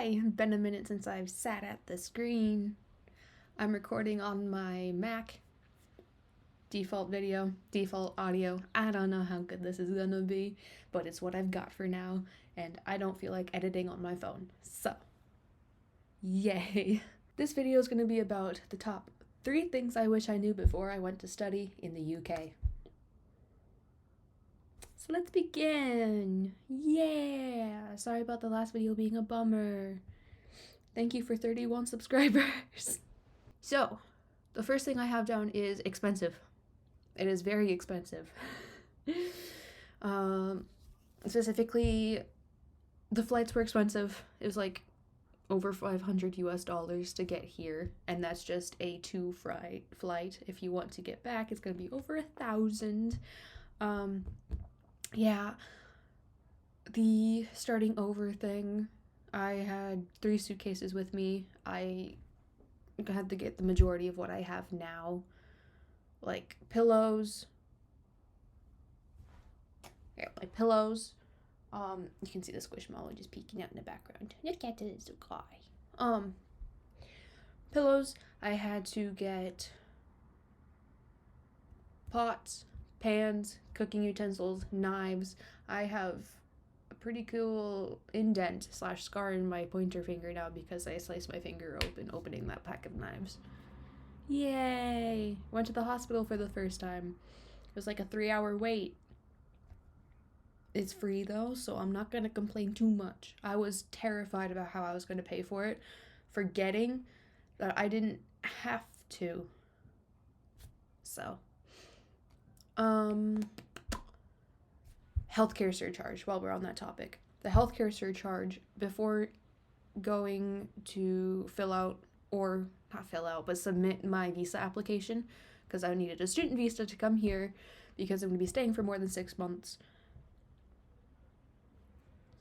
Hi, been a minute since I've sat at the screen. I'm recording on my Mac. Default video, default audio. I don't know how good this is gonna be, but it's what I've got for now, and I don't feel like editing on my phone. So, yay. This video is gonna be about the top 3 things I wish I knew before I went to study in the UK. So let's begin. Yeah. Sorry about the last video being a bummer. Thank you for 31 subscribers. So, the first thing I have down is expensive. It is very expensive. Specifically, the flights were expensive. It was like over $500 US to get here, and that's just a 2 flight. If you want to get back, it's gonna be over 1,000. Yeah, the starting over thing, I had 3 suitcases with me. I had to get the majority of what I have now, like pillows. Yeah, my pillows. You can see the squishmallow just peeking out in the background. Look at this guy. Pillows. I had to get pots, pans, cooking utensils, knives. I have a pretty cool indent / scar in my pointer finger now because I sliced my finger open opening that pack of knives. Yay! Went to the hospital for the first time. It was like a 3-hour wait. It's free though, so I'm not gonna complain too much. I was terrified about how I was gonna pay for it, forgetting that I didn't have to. So, healthcare surcharge, while we're on that topic. The healthcare surcharge, before going to submit my visa application, because I needed a student visa to come here because I'm going to be staying for more than 6 months.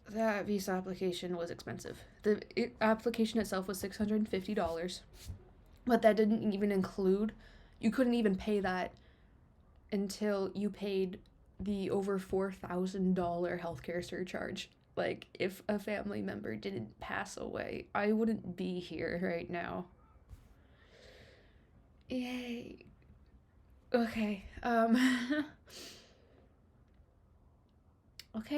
That visa application was expensive. The application itself was $650, but that didn't even include, you couldn't even pay that until you paid the over $4,000 healthcare surcharge. Like, if a family member didn't pass away, I wouldn't be here right now. Yay. Okay,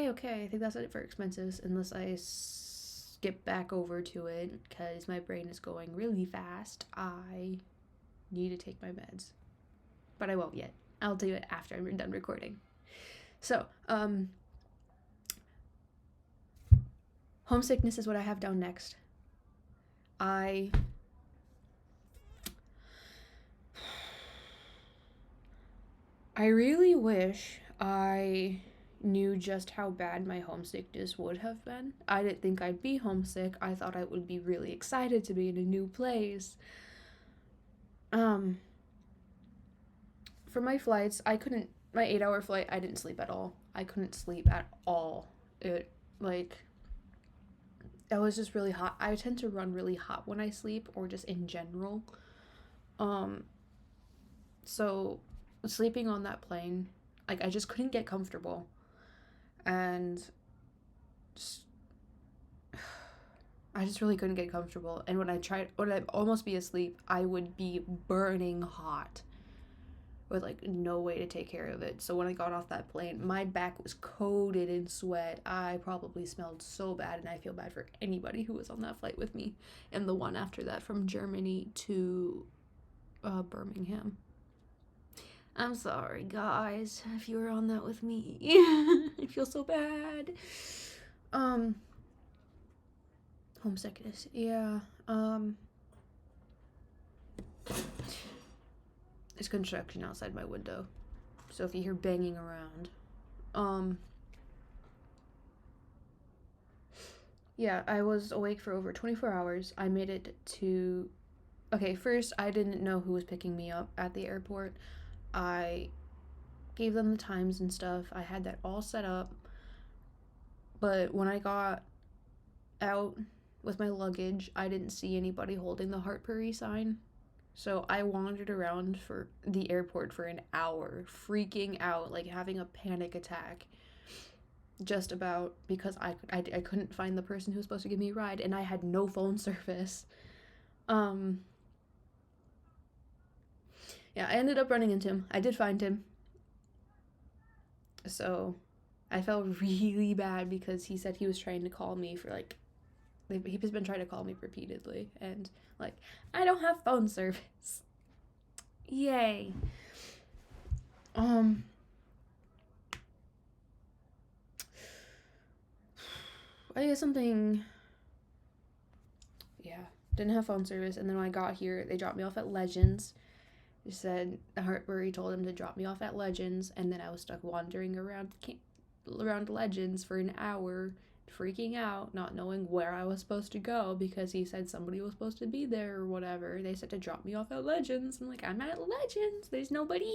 okay, I think that's it for expenses, unless I skip back over to it, because my brain is going really fast. I need to take my meds, but I won't yet. I'll do it after I'm done recording. So, homesickness is what I have down next. I really wish I knew just how bad my homesickness would have been. I didn't think I'd be homesick. I thought I would be really excited to be in a new place. For my flights, my 8-hour flight, I didn't sleep at all. I couldn't sleep at all. It was just really hot. I tend to run really hot when I sleep, or just in general. So sleeping on that plane, like, I just couldn't get comfortable. And I just really couldn't get comfortable. And when I'd almost be asleep, I would be burning hot with, like, no way to take care of it. So when I got off that plane, my back was coated in sweat. I probably smelled so bad, and I feel bad for anybody who was on that flight with me, and the one after that from Germany to Birmingham. I'm sorry, guys, if you were on that with me. I feel so bad. Homesickness, yeah. There's construction outside my window, so if you hear banging around, yeah, I was awake for over 24 hours. I made it to, okay, first, I didn't know who was picking me up at the airport. I gave them the times and stuff. I had that all set up. But when I got out with my luggage, I didn't see anybody holding the Hartpury sign. So I wandered around for the airport for an hour, freaking out, like having a panic attack. just about because I couldn't find the person who was supposed to give me a ride, and I had no phone service. Yeah, I ended up running into him. I did find him. So I felt really bad because he said he was trying to call me for like, he's been trying to call me repeatedly, and like, I don't have phone service. Yay. I guess something, yeah, didn't have phone service, and then when I got here, they dropped me off at Legends. They said the Heartbury told him to drop me off at Legends, and then I was stuck wandering around Legends for an hour, freaking out, not knowing where I was supposed to go because he said somebody was supposed to be there or whatever. They said to drop me off at Legends. I'm like, I'm at Legends. There's nobody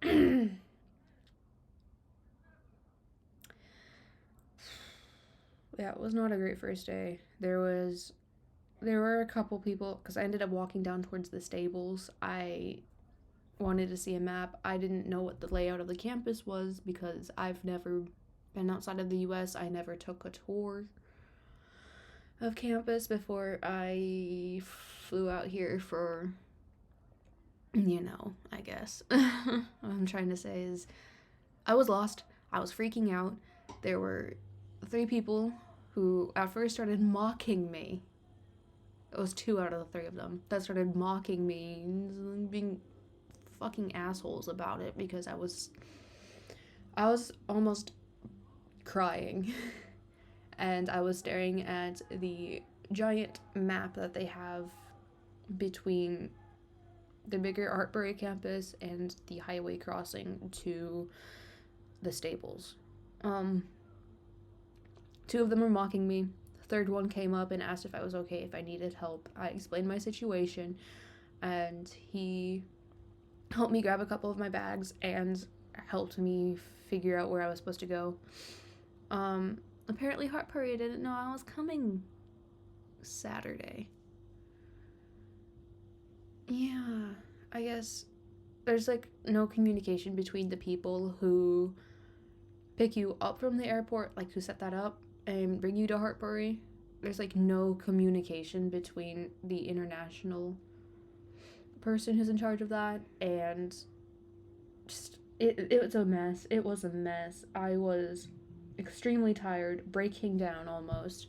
here. Yeah, it was not a great first day. There were a couple people, because I ended up walking down towards the stables. I wanted to see a map. I didn't know what the layout of the campus was because I've never been outside of the US. I never took a tour of campus before I flew out here for, I guess. What I'm trying to say is I was lost. I was freaking out. There were 3 people who at first started mocking me. It was 2 out of the 3 of them that started mocking me, being fucking assholes about it because I was almost crying. And I was staring at the giant map that they have between the bigger Artbury campus and the highway crossing to the stables. 2 of them were mocking me. The 3rd one came up and asked if I was okay, if I needed help. I explained my situation, and he helped me grab a couple of my bags and helped me figure out where I was supposed to go. Apparently Heartbury didn't know I was coming Saturday. Yeah, I guess there's like no communication between the people who pick you up from the airport, like who set that up and bring you to Heartbury. There's like no communication between the international person who's in charge of that, and just it was a mess. It was a mess. I was extremely tired, breaking down almost.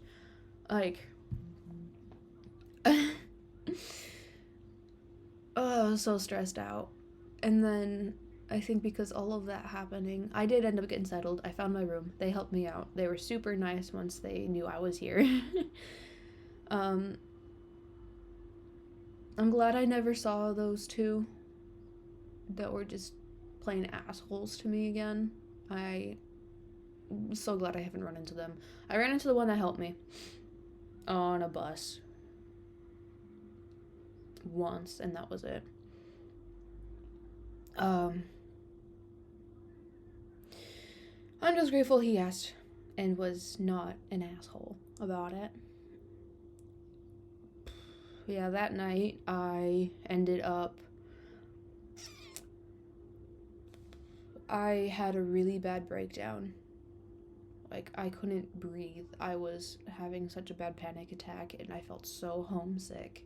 Like oh, I was so stressed out. And then I think because all of that happening, I did end up getting settled. I found my room. They helped me out. They were super nice once they knew I was here. I'm glad I never saw those 2 that were just plain assholes to me again. I'm so glad I haven't run into them. I ran into the one that helped me on a bus once, and that was it. I'm just grateful he asked and was not an asshole about it. Yeah, that night I had a really bad breakdown. Like, I couldn't breathe. I was having such a bad panic attack, and I felt so homesick.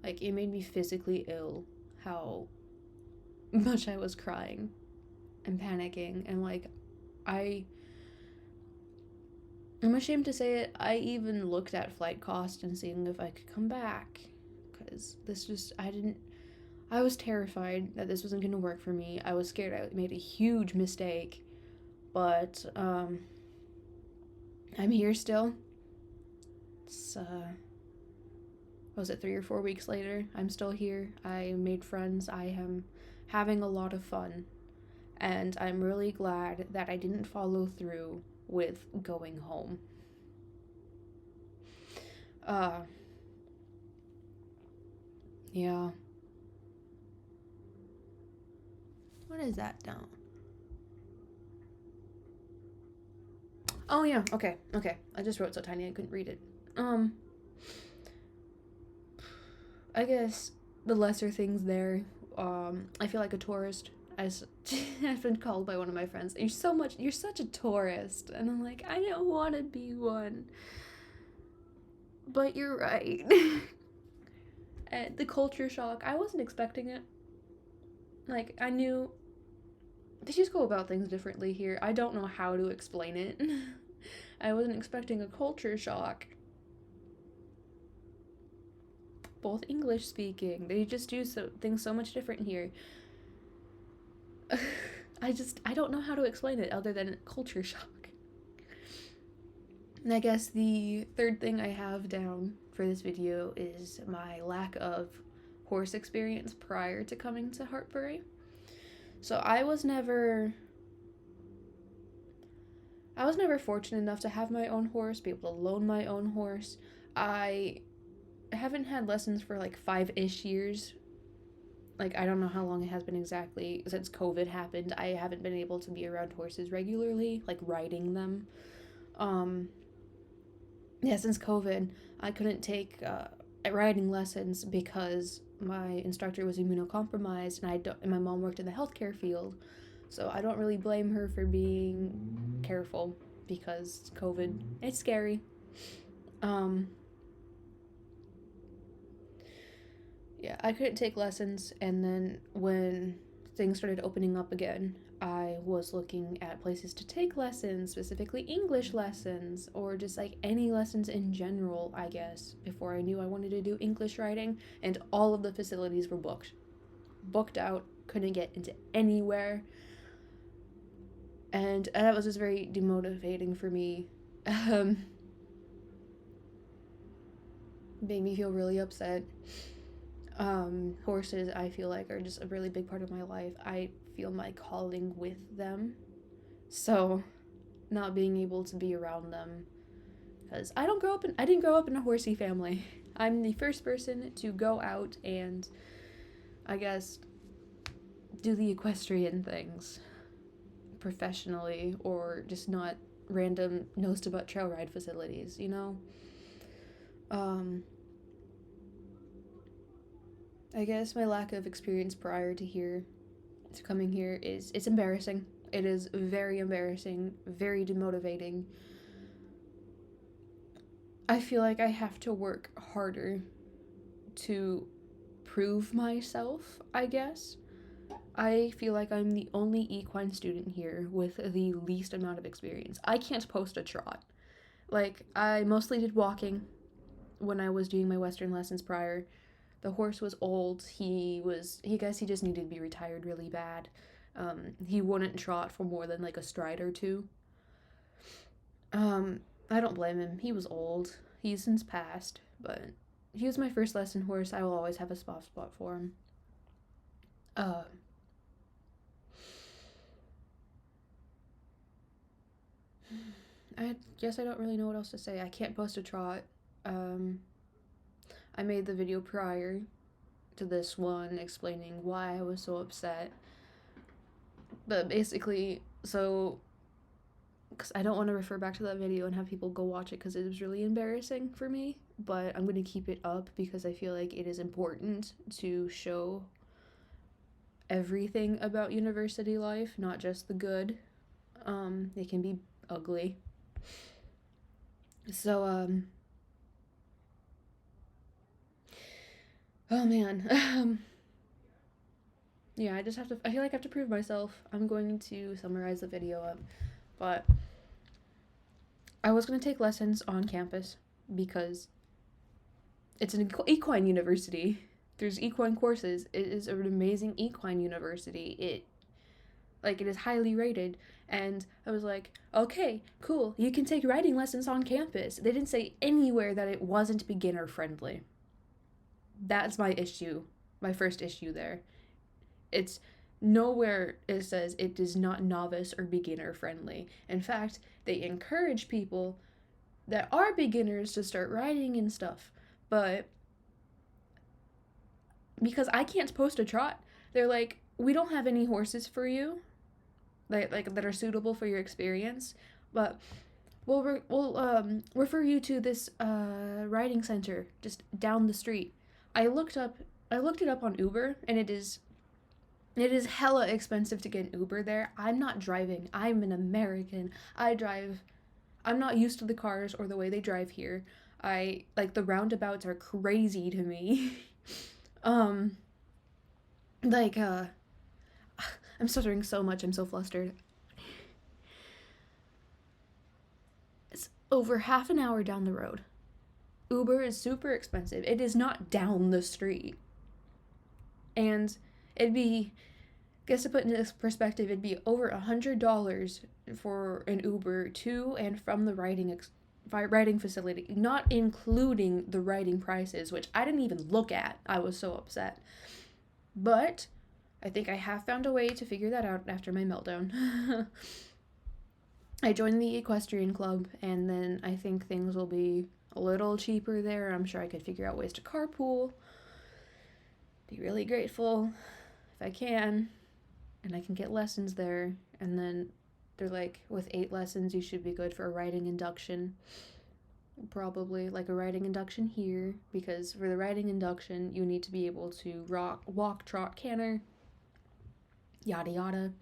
Like, it made me physically ill how much I was crying and panicking, and like, I'm ashamed to say it, I even looked at flight cost and seeing if I could come back, because I was terrified that this wasn't going to work for me. I was scared I made a huge mistake, but I'm here still. It's was it 3 or 4 weeks later? I'm still here. I made friends. I am having a lot of fun, and I'm really glad that I didn't follow through with going home. Yeah. What is that down? Oh yeah, okay. I just wrote so tiny I couldn't read it. I guess the lesser things there, I feel like a tourist. I've been called by one of my friends, you're such a tourist. And I'm like, I don't want to be one. But you're right. And the culture shock, I wasn't expecting it. Like, I knew they just go about things differently here. I don't know how to explain it. I wasn't expecting a culture shock. Both English speaking. They just do things so much different here. I don't know how to explain it other than culture shock. And I guess the third thing I have down for this video is my lack of horse experience prior to coming to Hartbury. So I was never fortunate enough to have my own horse, be able to loan my own horse. I haven't had lessons for like 5-ish years. Like, I don't know how long it has been exactly. Since COVID happened, I haven't been able to be around horses regularly, like riding them. Yeah, since COVID, I couldn't take riding lessons because my instructor was immunocompromised, and my mom worked in the healthcare field, so I don't really blame her for being careful because COVID, it's scary. Yeah, I couldn't take lessons, and then when things started opening up again, I was looking at places to take lessons, specifically English lessons, or just like any lessons in general, I guess, before I knew I wanted to do English riding, and all of the facilities were booked out, couldn't get into anywhere, and that was just very demotivating for me. Made me feel really upset. Horses, I feel like, are just a really big part of my life. I feel my calling with them, so not being able to be around them, because I didn't grow up in a horsey family. I'm the first person to go out and, I guess, do the equestrian things professionally, or just not random nose to butt trail ride facilities, you know? I guess my lack of experience prior to coming here it's embarrassing. It is very embarrassing, very demotivating. I feel like I have to work harder to prove myself, I guess. I feel like I'm the only equine student here with the least amount of experience. I can't post a trot. Like, I mostly did walking when I was doing my Western lessons prior. The horse was old. He just needed to be retired really bad. He wouldn't trot for more than like a stride or two. I don't blame him. He was old. He's since passed, but he was my first lesson horse. I will always have a soft spot for him. I guess I don't really know what else to say. I can't post a trot. I made the video prior to this one explaining why I was so upset. But basically, so, because I don't want to refer back to that video and have people go watch it because it was really embarrassing for me, but I'm going to keep it up because I feel like it is important to show everything about university life, not just the good. It can be ugly. So, oh man. Yeah, I feel like I have to prove myself. I'm going to summarize the video up, but I was going to take lessons on campus because it's an equine university. There's equine courses. It is an amazing equine university. It is highly rated, and I was like, okay, cool, you can take riding lessons on campus. They didn't say anywhere that it wasn't beginner friendly. That's my first issue there. It's nowhere it says it is not novice or beginner friendly. In fact, they encourage people that are beginners to start riding and stuff, but because I can't post a trot, they're like, we don't have any horses for you that are suitable for your experience, but we'll refer you to this riding center just down the street. I looked it up on Uber, and it is It is hella expensive to get an Uber there. I'm not driving. I'm an American. I drive. I'm not used to the cars or the way they drive here. I like the roundabouts are crazy to me. um like I'm stuttering so much. I'm so flustered. It's over half an hour down the road. Uber is super expensive. It is not down the street. And it'd be, guess to put into this perspective, it'd be over $100 for an Uber to and from the riding facility, not including the riding prices, which I didn't even look at. I was so upset. But I think I have found a way to figure that out after my meltdown. I joined the equestrian club, and then I think things will be a little cheaper there. I'm sure I could figure out ways to carpool. Be really grateful if I can, and I can get lessons there. And then they're like, with 8 lessons, you should be good for a riding induction. Probably like a riding induction here, because for the riding induction, you need to be able to walk, trot, canter, yada yada.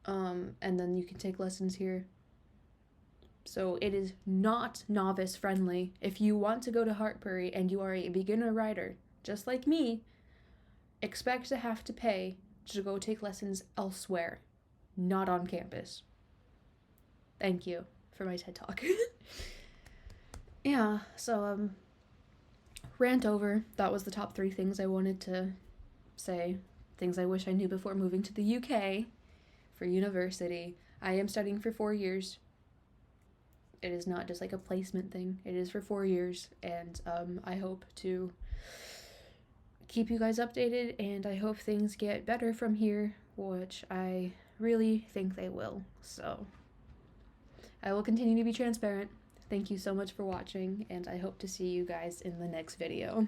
And then you can take lessons here. So it is not novice friendly. If you want to go to Hartbury and you are a beginner rider, just like me, expect to have to pay to go take lessons elsewhere, not on campus. Thank you for my TED Talk. Yeah, so rant over. That was the top 3 things I wanted to say. Things I wish I knew before moving to the UK for university. I am studying for 4 years. It is not just like a placement thing. It is for 4 years, and I hope to keep you guys updated, and I hope things get better from here, which I really think they will. So I will continue to be transparent. Thank you so much for watching, and I hope to see you guys in the next video.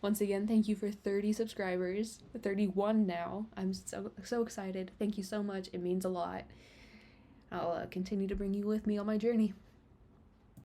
Once again, thank you for 30 subscribers, 31 now. I'm so excited. Thank you so much. It means a lot. I'll continue to bring you with me on my journey.